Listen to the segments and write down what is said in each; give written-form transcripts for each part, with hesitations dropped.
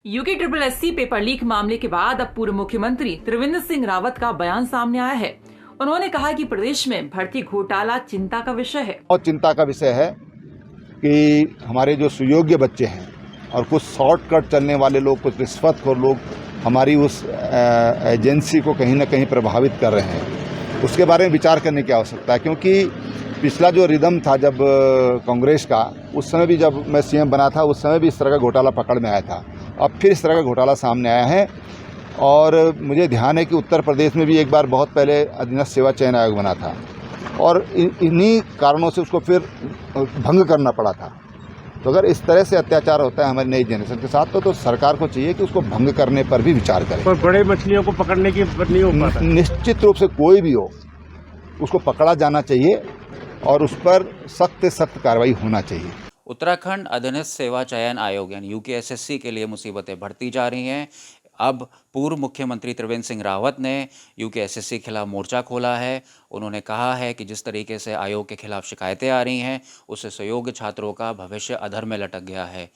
UK SSC paper leak मामले के बाद अब पूर्व मुख्यमंत्री त्रिवेंद्र सिंह रावत का बयान सामने आया है। उन्होंने कहा कि प्रदेश में भर्ती घोटाला चिंता का विषय है। और चिंता का विषय है कि हमारे जो सुयोग्य बच्चे हैं और कुछ शॉर्टकट चलने वाले लोग, कुछ रिश्वतखोर लोग हमारी उस एजेंसी को कहीं ना कहीं प्रभावित कर रहे हैं। उसके बारे में विचार करने की आवश्यकता है, क्योंकि पिछला जो रिदम था जब कांग्रेस का, उस समय भी जब मैं सीएम बना था, उस समय भी इस तरह का घोटाला पकड़ में आया था। अब फिर इस तरह का घोटाला सामने आया है और मुझे ध्यान है कि उत्तर प्रदेश में भी एक बार बहुत पहले अधीनस्थ सेवा चयन आयोग बना था और इन्हीं कारणों से उसको फिर भंग करना पड़ा था। तो अगर इस तरह से अत्याचार होता है हमारी नई जनरेशन के साथ तो सरकार को चाहिए कि उसको भंग करने पर भी विचार करे। पर बड़े मछलियों को पकड़ने की नहीं हो पाता। निश्चित रूप से कोई भी हो उसको पकड़ा जाना चाहिए और उस पर सख्त से सख्त कार्रवाई होना चाहिए। उत्तराखंड अधीनस्थ सेवा चयन आयोग यानी यूके SSC के लिए मुसीबतें बढ़ती जा रही हैं। अब पूर्व मुख्यमंत्री त्रिवेंद्र सिंह रावत ने यूके SSC के खिलाफ मोर्चा खोला है। उन्होंने कहा है कि जिस तरीके से आयोग के खिलाफ शिकायतें आ रही हैं, उससे सुयोग्य छात्रों का भविष्य अधर में लटक गया है।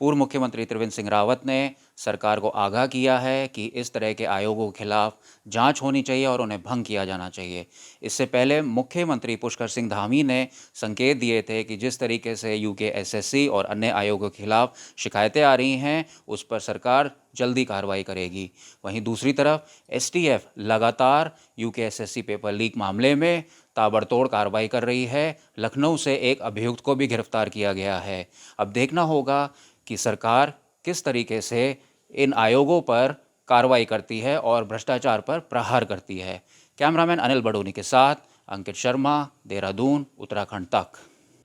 पूर्व मुख्यमंत्री त्रिवेंद्र सिंह रावत ने सरकार को आगाह किया है कि इस तरह के आयोगों के खिलाफ जांच होनी चाहिए और उन्हें भंग किया जाना चाहिए। इससे पहले मुख्यमंत्री पुष्कर सिंह धामी ने संकेत दिए थे कि जिस तरीके से यूके SSC और अन्य आयोगों के खिलाफ शिकायतें आ रही हैं, उस पर सरकार जल्दी कार्रवाई करेगी। वहीं दूसरी तरफ STF लगातार यूके SSC पेपर लीक मामले में ताबड़तोड़ कार्रवाई कर रही है। लखनऊ से एक अभियुक्त को भी गिरफ्तार किया गया है। अब देखना होगा कि सरकार किस तरीके से इन आयोगों पर कार्रवाई करती है और भ्रष्टाचार पर प्रहार करती है। कैमरामैन अनिल बडोनी के साथ अंकित शर्मा, देहरादून, उत्तराखंड तक।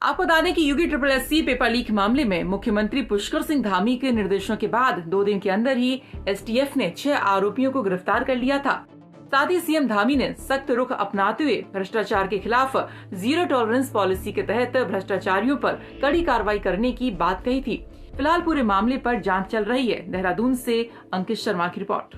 आपको बता दें कि यूके SSC पेपर लीक मामले में मुख्यमंत्री पुष्कर सिंह धामी के निर्देशों के बाद 2 दिन के अंदर ही STF ने 6 आरोपियों को गिरफ्तार कर लिया था। साथ ही सीएम धामी ने सख्त रुख अपनाते हुए भ्रष्टाचार के खिलाफ जीरो टॉलरेंस पॉलिसी के तहत भ्रष्टाचारियों पर कड़ी कार्रवाई करने की बात कही थी। फिलहाल पूरे मामले पर जांच चल रही है। देहरादून से अंकित शर्मा की रिपोर्ट।